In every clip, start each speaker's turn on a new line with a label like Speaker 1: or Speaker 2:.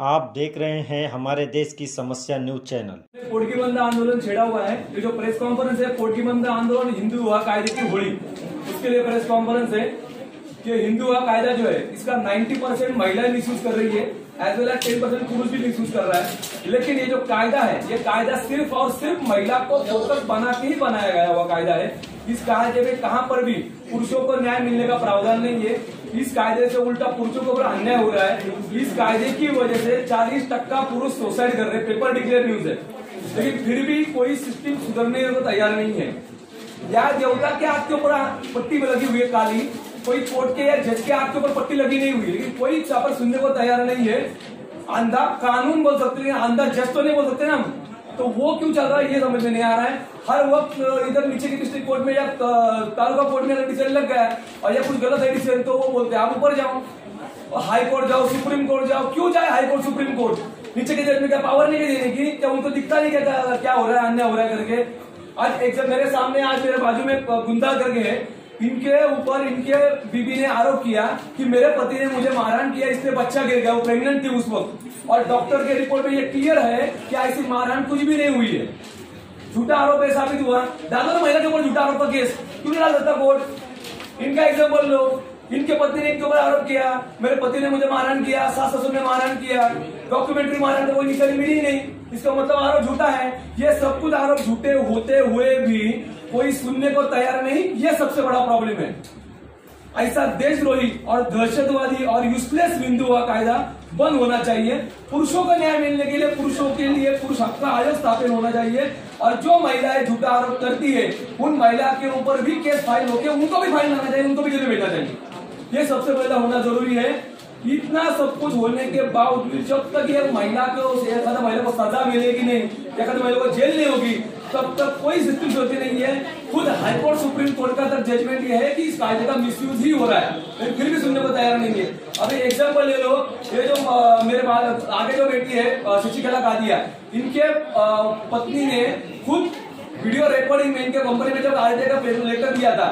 Speaker 1: आप देख रहे हैं हमारे देश की समस्या न्यूज चैनल।
Speaker 2: पोटगी बंद आंदोलन छेड़ा हुआ है। ये जो प्रेस कॉन्फ्रेंस है, पोटगी बंद आंदोलन हिंदू विवाह कायदे की होली, उसके लिए प्रेस कॉन्फ्रेंस है कि हिंदू विवाह कायदा जो है इसका 90% महिलाएं मिसयूज कर रही है, एज वेल एज 10% पुरुष भी मिसयूज कर रहा है। लेकिन ये जो कायदा है, ये कायदा सिर्फ और सिर्फ महिला को फोकस बना के ही बनाया गया हुआ कायदा है। इस कायदे में कहां पर भी पुरुषों को न्याय मिलने का प्रावधान नहीं है। इस कायदे से उल्टा पुरुषों को अन्याय हो रहा है। इस कायदे की वजह से 40% पुरुष सुसाइड कर रहे हैं, पेपर डिक्लेयर न्यूज है। लेकिन फिर भी कोई सिस्टम सुधरने को तैयार नहीं है। या देवता के हाथ के ऊपर पट्टी में लगी हुई है काली, कोई कोर्ट के या जज के हाथ के ऊपर पट्टी लगी नहीं हुई, लेकिन कोई पर सुनने को तैयार नहीं है। अंधा कानून बोल सकते हैं, अंधा जज तो नहीं बोल सकते ना। तो वो क्यों चल रहा है ये समझ में नहीं आ रहा है। हर वक्त इधर नीचे की डिस्ट्रिक्ट कोर्ट में या तालुका कोर्ट में अगर डिसीजन लग गया है और या कुछ गलत है डिसीजन, तो वो बोलते हैं आप ऊपर जाओ, हाई कोर्ट जाओ, सुप्रीम कोर्ट जाओ। क्यों जाए हाई कोर्ट सुप्रीम कोर्ट? नीचे के जज में क्या पावर नहीं है देने की? क्या उनको दिखता नहीं क्या हो रहा है, अन्याय हो रहा है करके? आज एक जब मेरे सामने, आज मेरे बाजू में गुंदा करके है, इनके ऊपर इनके बीबी ने आरोप किया कि मेरे पति ने मुझे मारहान किया, इसलिए बच्चा गिर गया, वो प्रेग्नेंट थी उस वक्त। और डॉक्टर के रिपोर्ट में ये क्लियर है कि ऐसी मारहान कुछ भी नहीं हुई है। झूठा आरोप है, साबित हुआ। डालो ना महिला के ऊपर झूठा आरोप का केस, क्यों नहीं डाल सकता कोर्ट? इनका एग्जाम्पल लो। इनके पति ने इनके ऊपर आरोप किया, मेरे पति ने मुझे मारहान किया, सास ससुर ने मारहान किया, डॉक्यूमेंट्री मारहान तो कोई निकल मिली नहीं, इसका मतलब आरोप झूठा है। ये सब कुछ आरोप झूठे होते हुए भी कोई सुनने को तैयार नहीं, ये सबसे बड़ा प्रॉब्लम है। ऐसा देशद्रोही और दहशतवादी और यूजलेस हिंदू विवाह कायदा बंद होना चाहिए। पुरुषों को न्याय मिलने के लिए, पुरुषों के लिए पुरुष हक का आयोग स्थापित होना चाहिए। और जो महिलाएं झूठा आरोप करती है, उन महिला के ऊपर भी केस फाइल होकर उनको भी फाइल लाना चाहिए, उनको भी जेल में भेजना चाहिए। ये सबसे पहले होना जरूरी है। इतना सब कुछ होने के बावजूद जब तक ये महिला को सजा मिलेगी नहीं, महिला को जेल नहीं होगी, तब तक कोई सिस्टम सोचती नहीं है। खुद हाईकोर्ट सुप्रीम कोर्ट का तक जजमेंट ये है कि इस कायदे का मिसयूज ही हो रहा है, लेकिन फिर भी सुनने को तैयार नहीं है। अभी एग्जाम्पल ले लो, ये जो मेरे आगे जो बेटी है शशिकला कादिया, इनके पत्नी ने खुद वीडियो रिकॉर्डिंग में इनके कंपनी में जब आरटीआई का लेटर दिया था,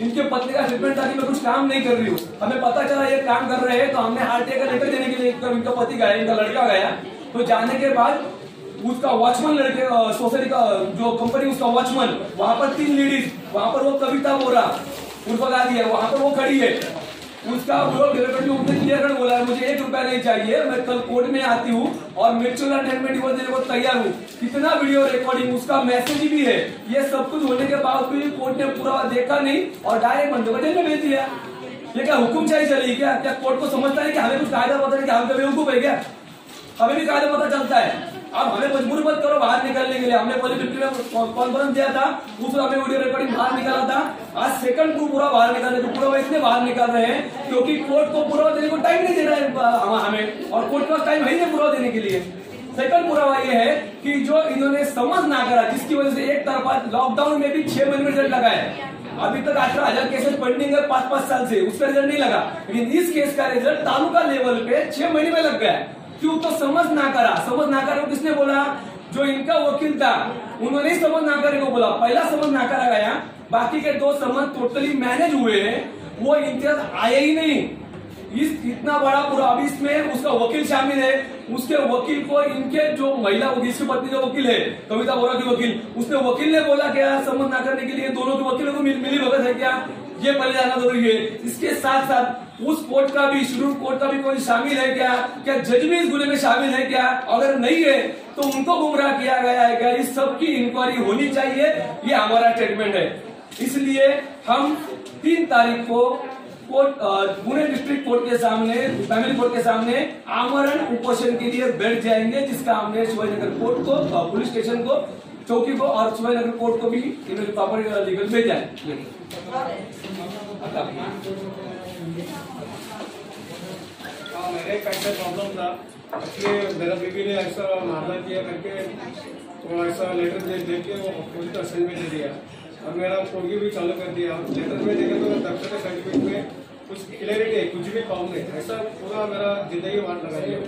Speaker 2: इनके पत्नी का स्टेटमेंट था कि मैं कुछ काम नहीं कर रही हूँ, हमें पता चला ये काम कर रहे हैं, तो हमने आरटीआई का लेटर देने के लिए इनका पति गया, इनका लड़का गया। तो जाने के बाद उसका वॉचमैन, लड़के सोसाइटी का जो कंपनी उसका वॉचमैन, वहां पर 3 लेडीज, वहां पर वो कविता बोरा उर्फ गादी है, वहां पर वो खड़ी है। उसका क्लियर कट बोला है, मुझे 1 रुपया नहीं चाहिए, मैं कल कोर्ट में आती हूँ और म्यूचुअल अंडरस्टैंडिंग डिवोर्स देने को तैयार हूँ। कितना वीडियो रिकॉर्डिंग, उसका मैसेज भी है। ये सब कुछ होने के बावजूद भी कोर्ट ने पूरा देखा नहीं और डायरेक्ट बंदे को जेल में भेज दिया। ये क्या हुक्मशाही चली क्या? क्या कोर्ट को समझता है कि हमें कुछ कायदा पता है कि हम कभी बेवकूफ है क्या? हमें भी कायदा पता चलता है। अब हमें मजबूर मत करो बाहर निकलने के लिए। हमने पॉलिटिक्स में कॉन्फ्रेंस दिया था, उसमें हमें वीडियो रिकॉर्डिंग बाहर निकाला था। आज सेकंड को पूरा बाहर निकालने को पूरा इसलिए बाहर निकाल रहे हैं क्योंकि कोर्ट को पूरा देने को टाइम नहीं दे रहा है हमें, और कोर्ट का टाइम है नहीं पूरा देने के लिए। सेकंड पुरावा ये है कि जो इन्होंने समझ ना करा, जिसकी वजह से एक तरफा लॉकडाउन में भी 6 महीने में रिजल्ट लगा है। अभी तक 18,000 केसेस पेंडिंग है 5-5 साल से, उसका रिजल्ट नहीं लगा। लेकिन इस केस का रिजल्ट तालुका लेवल पे 6 महीने में लग गया। क्यों? तो समझ ना करा किसने बोला? जो इनका वकील था उन्होंने समझ ना करने को बोला। पहला समझ ना करा गया, बाकी के 2 समझ टोटली मैनेज हुए, वो इम्तियाज आया ही नहीं। इतना बड़ा पूरा, अभी इसमें उसका वकील शामिल है। उसके वकील को इनके जो महिला जिसकी पत्नी जो वकील है, कविता बोरा की वकील, उसने वकील ने बोला क्या समझ ना करने के लिए दोनों के वकीलों को मिली भगत है क्या? ये पहले जाना जरूरी है। इसके साथ साथ उस कोर्ट का भी, शेड्यूल कोर्ट का भी कोई शामिल है क्या? क्या जज भी इस गुने में शामिल है क्या? अगर नहीं है तो उनको गुमराह किया गया है क्या? इस सब की इंक्वायरी होनी चाहिए, ये हमारा स्टेटमेंट है। इसलिए हम 3 तारीख को पुणे डिस्ट्रिक्ट कोर्ट के सामने, फैमिली कोर्ट के सामने आमरण उपोषण के लिए बैठ जाएंगे, जिसका हमने शिवाजीनगर कोर्ट को, पुलिस स्टेशन को, चौकी को और शिवाजीनगर कोर्ट को भी इन्होंने प्रॉपर लीगल भेजा है।
Speaker 3: मेरे एक ऐसा प्रॉब्लम था, इसलिए मेरा बीबी ने ऐसा मामला किया करके तो ऐसा लेटर दे के वो पुलिस का असाइनमेंट दे दिया और मेरा कोर्गी भी चालू कर दिया। लेटर में देखे तो दफ्तर के सर्टिफिकेट में कुछ क्लियरिटी है, कुछ भी काम नहीं, ऐसा पूरा मेरा जिंदगी वाट लगा दिया।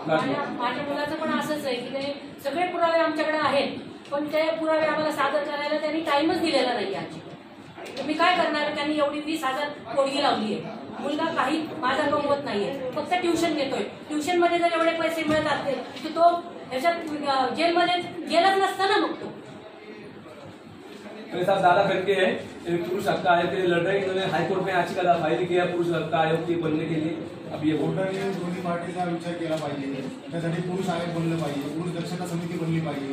Speaker 4: माझ्या मुलाचं पण असंच आहे की ते सगळे पुरावे आमच्याकडे आहेत, पण ते पुरावे आम्हाला सादर करायला त्यांनी टाइमच दिलेला नाही अजिबात. तर मी काय करणार? त्यांनी एवढी 20,000 पोडगी लावली आहे. मुलगा काही माझा कमवत नाहीये, फक्त ट्युशन घेतोय. ट्युशन मध्ये जर एवढे पैसे मिळत असतील तर तो ह्याच्यात जेलमध्ये गेलाच नसता ना. मग तो
Speaker 2: मेरे साथ दादा करके है, पुरुष हक का आयोग के लिए लड़ रहे हैं. इन्होंने हाईकोर्ट में याचिका फाइल किया पुरुष हक का आयोग के बनने के लिए. अब ये
Speaker 5: कोर्टाने दोन्ही पार्टीचा विचार केला पाहिजे. त्यासाठी पुरुष आयोग बनलं पाहिजे, पुरुष दक्षता समिती बनली पाहिजे,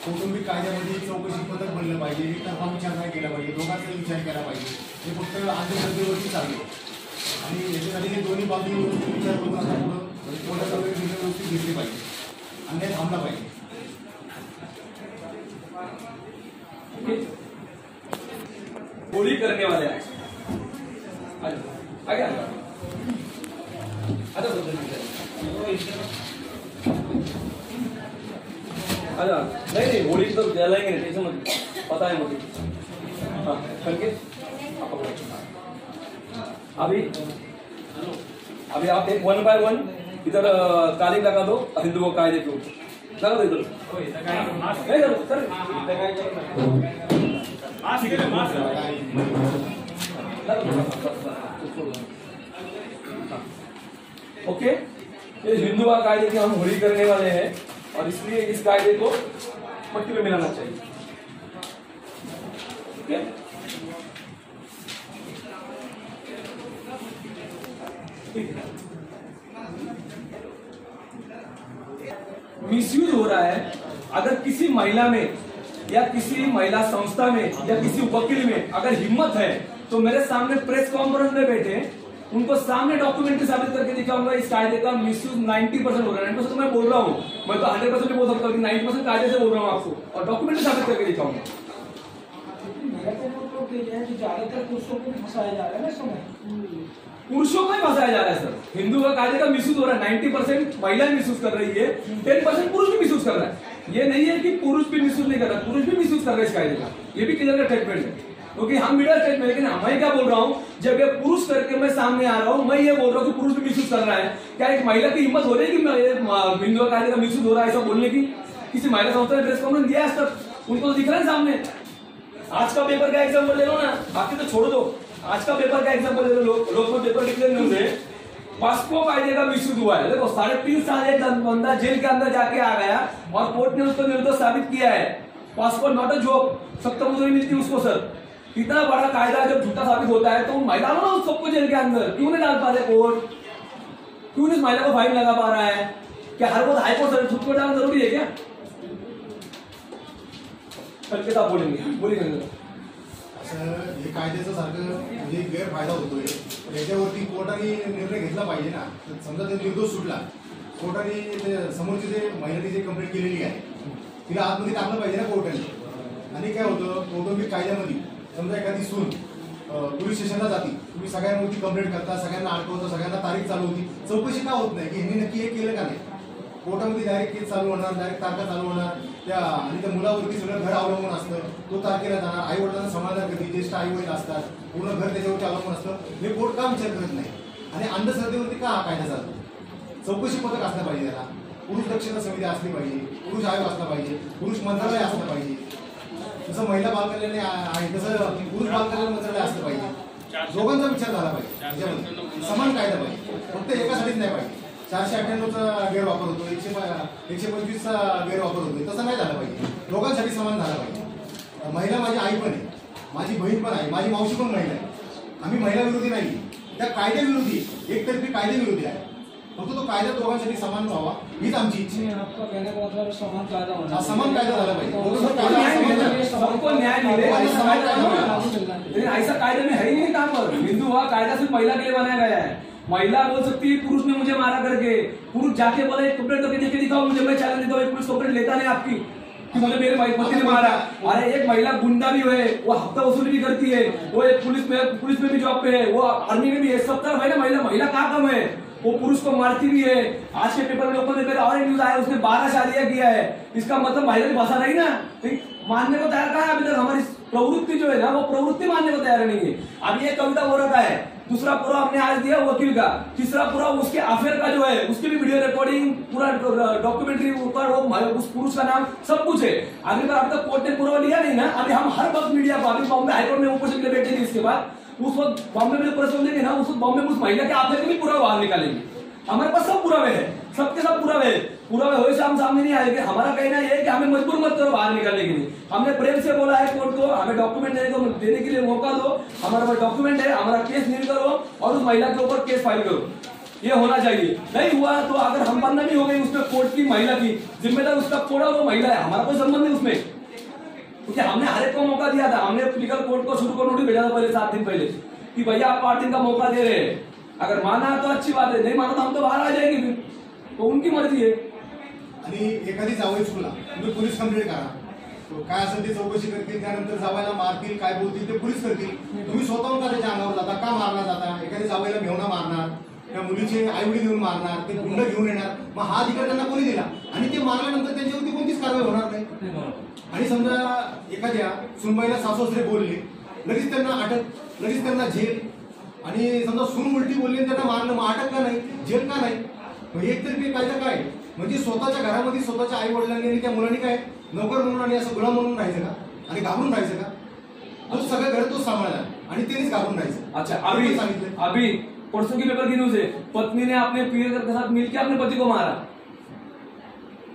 Speaker 5: कौटुंबिक कायद्यामध्ये चौकशी पथक बनलं पाहिजे, एकतर्फा विचार नाही केला पाहिजे, दोघांचा विचार केला पाहिजे. हे फक्त अंधश्रद्धेवरती चालले आणि याच्यासाठी दोन्ही बाजूवरून विचार करून आता पुढं कोर्टाचा व्यवस्थित घेतली पाहिजे, अन्याय थांबला पाहिजे.
Speaker 2: होली करने वाले हैं. आगे अच्छा नहीं होली तो जलाएंगे नहीं, टेंशन मत, पता है मुझे. हाँ करके अभी आप एक 1 by 1 इधर तालीम लगा दो हिंदू को कायदे को लगा दो इधर. ओके, ये हिंदू का कायदे की हम होली करने वाले हैं और इसलिए इस कायदे को मट्टी में मिलाना चाहिए. ओके, मिसयूज हो रहा है. अगर किसी महिला में या किसी महिला संस्था में या किसी वकील में अगर हिम्मत है तो मेरे सामने प्रेस कॉन्फ्रेंस में बैठे उनको सामने डॉक्यूमेंट्री साबित करके दिखाऊंगा इस कायदे का मिसयूज 90% हो रहा है. 90% तो मैं बोल रहा हूँ, मैं तो 100% भी बोल सकता हूँ कि 90% कायदे से बोल रहा हूँ आपको और डॉक्यूमेंट्री साबित करके दिखाऊंगा.
Speaker 6: ज्यादातर पुरुषों को भी फंसाया जा रहा है ना समय.
Speaker 2: पुरुषों को ही फंसाया जा रहा है सर. हिंदू का कायदे का मिसयूज हो रहा है. 90% महिला मिसयूज कर रही है, 10% पुरुष भी मिसयूज कर रहा है. ये नहीं है कि पुरुष भी मिसयूज नहीं कर रहा, पुरुष भी मिसयूज कर रहा है इस कायदे का. ये भी क्लियर का स्टेटमेंट है क्योंकि हम मिडिल स्टेट में. लेकिन मैं क्या बोल रहा हूँ, जब ये पुरुष करके मैं सामने आ रहा हूँ, मैं ये बोल रहा हूँ कि पुरुष भी मिसयूज कर रहा है. क्या एक महिला की हिम्मत हो रही है कि हिंदू का कायदे का मिसयूज हो रहा है ऐसा बोलने की? किसी महिला संस्था ने प्रेस कॉन्फ्रेंस दिया आज तक? उनको तो दिख रहा है सामने. आज का पेपर का एग्जाम्पल ले लो ना, बाकी तो छोड़ दो. आज का पेपर का एग्जाम्पल ले लो. लोग में पेपर डिक्लेयर न्यूज है, पॉस्को कायदे का मिसयूज हुआ है. देखो 3.5 साल एक बंदा जेल के अंदर जाके आ गया और कोर्ट ने उसको निर्दोष साबित किया है. पॉस्को नॉट अ जॉब, सख्त मजदूरी मिलती है उसको. सर इतना बड़ा कायदा जब झूठा साबित होता है तो महिला ना उस सबको जेल के अंदर क्यों नहीं डाल पा रहे कोर्ट? क्यों नहीं महिला को फाइन लगा पा रहा है? क्या हर वक्त हाईकोर्ट खुद को डालना जरूरी है क्या? कल के साथ बोलेंगे
Speaker 5: हे कायद्याचं सारखं म्हणजे गैरफायदा होतोय. याच्यावरती कोर्टाने निर्णय घेतला पाहिजे ना. समजा ते निर्दोष सुटला, कोर्टाने समोरची जे महिलेने जे कंप्लेंट केलेली आहे तिला आतमध्ये टाकलं पाहिजे ना कोर्टाने. आणि काय होतं, कौटुंबिक कायद्यामध्ये समजा एखादी सून पोलीस स्टेशनला जाते, तुम्ही सगळ्यांवरती कंप्लेंट करता, सगळ्यांना अडकवता, सगळ्यांना तारीख चालू होती, चौकशी का होत नाही की यांनी नक्की हे केलं का नाही? कोर्टामध्ये डायरेक्ट केस चालू होणार, डायरेक्ट तारखा चालू होणार त्या आणि त्या मुलावरती सगळं घर अवलंबून असतं. तो तारखेला जाणार, आई वडिलांना समाधान करते, ज्येष्ठ आई वडील असतात, पूर्ण घर त्याच्यावरती अवलंबून असतं. हे कोर्ट का विचार करत नाही? आणि अंधश्रद्धेवरती का हा कायदा चालतो? चौकशी पथक असलं पाहिजे, त्याला पुरुष दक्षता समिती असली पाहिजे, पुरुष आयोग असला पाहिजे, पुरुष मंत्रालय असलं पाहिजे. जसं महिला बालकल्याण आहे तसं पुरुष बालकल्याण मंत्रालय असलं पाहिजे. दोघांचा विचार झाला पाहिजे, त्याच्यामध्ये समान कायदा पाहिजे, फक्त एकासाठीच नाही पाहिजे. 498चा गैरवापर होतो, 125चा गैरवापर होतोय, तसं नाही झालं पाहिजे. दोघांसाठी समान झाला पाहिजे. महिला माझी आई पण आहे, माझी बहीण पण आहे, माझी मावशी पण महिला आहे. आम्ही महिला विरोधी नाही, त्या कायद्याविरोधी, एकतर्फी कायद्याविरोधी आहे. फक्त तो कायदा दोघांसाठी समान व्हावा हीच आमची इच्छा आहे.
Speaker 6: समान कायदा होणार,
Speaker 5: समान कायदा झाला पाहिजे.
Speaker 2: सबको न्याय मिले, लेकिन ऐसा कायदा में है ही नहीं. कहाँ पर हिंदू हुआ कायदा सिर्फ महिला के लिए बनाया गया है. महिला बोल सकती है पुरुष ने मुझे मारा करके, पुरुष जाके बोले कंप्लेंट करके देखे दिखाओ मुझे, मैं चैलेंज देता हूँ. पुलिस कंप्लेंट लेता नहीं आपकी कि मुझे मेरे पति ने मारा. अरे एक महिला गुंडा भी है, वो हफ्ता वसूली भी करती है, वो एक पुलिस में भी जॉब पे है, वो आर्मी में भी है. सब तरह महिला क्या कम है, वो पुरुष को मारती भी है. आज के पेपर में ओपन पेपर और एक न्यूज आया, उसने 12 शादियां किया है. इसका मतलब महिला की भाषा नहीं ना, मानने को तैयार कहा है अभी तक. हमारी प्रवृत्ति जो है ना, वो प्रवृत्ति मानने को तैयार नहीं है. अब ये कविता हो रखा है दूसरा पुरावा हमने आज दिया वकील का, तीसरा पुरावा उसके अफेयर का जो है उसकी भी वीडियो रिकॉर्डिंग पूरा डॉक्यूमेंट्री ऊपर वो उस पुरुष का नाम सब कुछ है। अगली बार अब तक कोर्ट ने पुरावा लिया नहीं ना, अभी हम हर वक्त मीडिया को, अभी बॉम्बे हाईकोर्ट में ऊपर से बैठेंगे, इसके बाद उस वक्त बॉम्बे में प्रेस देंगे ना, उस वक्त बॉम्बे में उस महिला के अफेयर के भी पुरावा बाहर निकालेंगे। हमारे पास सब पुरावे हैं, सबके सब पुरावे हैं, पुरावे हो से हम सामने नहीं आएंगे। हमारा कहना यह है कि हमें मजबूर मत करो बाहर निकालने के लिए। हमने प्रेम से बोला है कोर्ट को, हमें डॉक्यूमेंट देने के लिए मौका दो, हमारा पास डॉक्यूमेंट है, हमारा केस नील करो और उस महिला के ऊपर केस फाइल करो, ये होना चाहिए। नहीं हुआ तो अगर हम बदनामी हो गई उसमें कोर्ट की, महिला की जिम्मेदार उसका कोड़ा वो महिला है, हमारा कोई संबंध नहीं उसमें, क्योंकि हमने हर एक को मौका दिया था। हमने लीगल कोर्ट को शुरू को नोटिस भेजा था पहले 7 दिन पहले कि भैया आप 8 दिन का मौका दे रहे हैं, अगर माना तो अच्छी बात है, नहीं माना तो हम तो बाहर आ जाएंगे, फिर तो उनकी मर्जी है।
Speaker 5: आणि एखादी जावई चुकला तुम्ही पोलीस कंप्लेंट करा, तो काय असेल ते चौकशी करतील, त्यानंतर जावयाला मारतील, काय बोलतील ते पोलीस करतील। तुम्ही स्वतःहून का त्याच्या अंगावर जाता, का मारला जाता? एखाद्या जावयाला मेवणा मारणार, त्या मुलीचे आई वडील येऊन मारणार, ते गुंड घेऊन येणार, मग हा अधिकार त्यांना कोणी दिला? आणि ते मारल्यानंतर त्यांच्यावरती कोणतीच कारवाई होणार नाही। आणि समजा एखाद्या सुनबाईला सासू-सासरे बोलले, लगेच त्यांना अटक, लगेच त्यांना जेल, आणि समजा सून उलटी बोलली आणि त्यांना मारलं, मग अटक का नाही, जेल का नाही? मग एकतर्फी कायदा काय? म्हणजे स्वतःच्या घरामध्ये स्वतःच्या आई वडिलांनी आणि त्या मुलांनी काय नोकर म्हणून आणि असं गुलाम म्हणून राहायचं का? आणि घाबरून राहायचं का? तो सगळं घर तो सांभाळला आणि त्यांनीच घाबरून राहायचं।
Speaker 2: अच्छा, अभी परसों की पेपर की न्यूज है, पत्नी ने अपने पीर के साथ मिलकर अपने पति को मारा।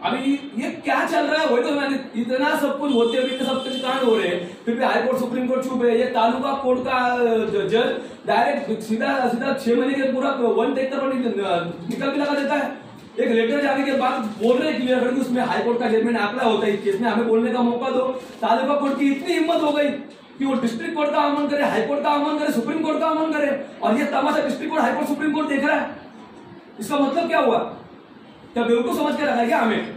Speaker 2: अभी ये क्या चल रहा है? वही तो मैंने, इतना सब कुछ होते हुए सब कुछ कांड हो रहे हैं, फिर भी हाईकोर्ट सुप्रीम कोर्ट चुप है। ये तालुका कोर्ट का जज डायरेक्ट सीधा 6 महीने के पूरा 173 पर निकल भी लगा देता है। एक लेटर जाने के बाद बोल रहे क्लियर करके उसमें हाईकोर्ट का जजमेंट अप्लाई होता है इस केस में, हमें बोलने का मौका दो। तालुका कोर्ट की इतनी हिम्मत हो गई कि वो डिस्ट्रिक्ट कोर्ट का आह्वान करे, हाईकोर्ट का आह्वान करे, सुप्रीम कोर्ट का आह्वान करे, और ये तमाशा district court, high court, supreme court देख रहा है। इसका मतलब क्या हुआ? क्या बेवकूफ समझ के रखा है क्या हमें?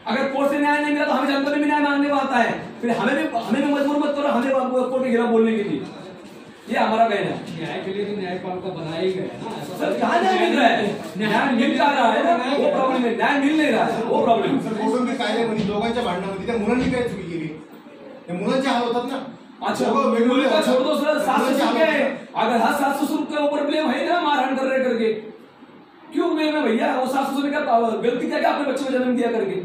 Speaker 2: अगर कोर्ट से न्याय नहीं मिला तो हमें जनता में भी न्याय मांगने को आता है, फिर हमें भी मजबूर मत करो हमें कोर्ट के खिलाफ बोलने के लिए। ये हमारा कहना है।
Speaker 3: न्याय के लिए तो न्यायपालिका बनाया ही गया ना।
Speaker 2: सर कहाँ न्याय मिल रहा है? न्याय मिल जा रहा है ना, वो प्रॉब्लम है, न्याय मिल नहीं रहा है, वो प्रॉब्लम।
Speaker 5: सर कौटुंबिक कायद्यामध्ये दोघांच्या भांडणामध्ये त्या मुलांनी काय चुकी केली? त्या मुलांचे हाल होतात ना।
Speaker 2: अच्छा, मुली का छोड़ दो सर, सास ससुर के, अगर हर सास ससुर के ऊपर ब्लेम है ना मारहाण कर रहे करके, क्यों ब्लेम है भैया? वो सास ससुर ने क्या गलती क्या अपने बच्चे को जन्म दिया करके?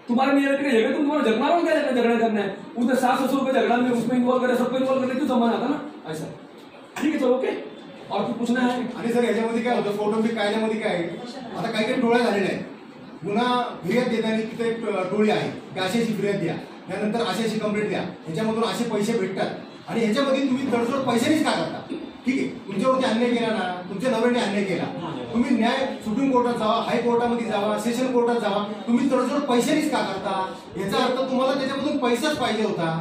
Speaker 2: तुम्हारे मेरे बेटे का झगड़े, तुम्हारा झगड़ा में क्या झगड़ा करना है? उधर सास ससुर का झगड़ा में उसमें इन्वॉल्व करे, सबको इन्वॉल्व करने क्यों जमा आता ना ऐसा? ठीक है, चलो ओके। और कुछ पूछना है?
Speaker 5: आणि सर याच्यामध्ये काय होतं, कौटुंबिक कायद्यामध्ये काय आहे, आता काही काही टोळ्या झालेल्या आहेत, गुन्हा फिर्याद देताना तिथे एक टोळी आहे की अशी फिर्याद द्या, त्यानंतर अशी कंप्लेंट द्या, ह्याच्यामधून असे पैसे भेटतात आणि ह्याच्यामध्ये तुम्ही तडजोड पैशानेच का करता? ठीक आहे, तुमच्यावरती अन्याय केला ना, तुमच्या नवऱ्याने अन्याय केला, तुम्ही न्याय सुप्रीम कोर्टात जावा, हायकोर्टामध्ये जावा, सेशन कोर्टात जावा, तुम्ही तडजोड पैशानेच का करता? याचा अर्थ तुम्हाला त्याच्यामधून पैसाच पाहिजे होता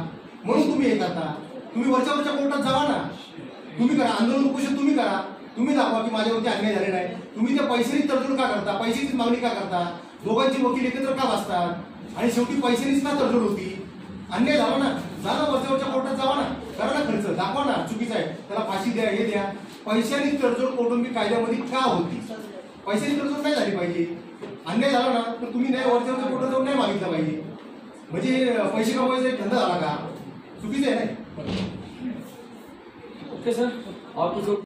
Speaker 5: म्हणून तुम्ही हे करता। तुम्ही वरच्या कोर्टात जावा ना, तुम्ही करा आंदोलन, उपोषण तुम्ही करा, तुम्ही दाखवा की माझ्यावरती अन्याय झाले नाही। तुम्ही त्या पैशांनी तडजोड का करता? पैशाची मागणी का करता? दोघांची वकील एकत्र का बसतात आणि शेवटी पैशांनीच का तडजोड होती? अन्याय झाला ना, जा ना वरच्या कोर्टात जावा ना, करा ना खर्च, दाखवा ना चुकीचं आहे, त्याला फाशी द्या, हे द्या। पैशांनी तडजोड कौटुंबिक कायद्यामध्ये का होती? पैशांनी तडजोड नाही झाली पाहिजे। अन्याय झाला ना तर तुम्ही न्याय वरच्या कोर्टात जाऊन नाही मागितला पाहिजे, म्हणजे पैसे कमवायचा एक धंदा झाला का? चुकीचं आहे नाही।
Speaker 2: ओके सर, और कुछ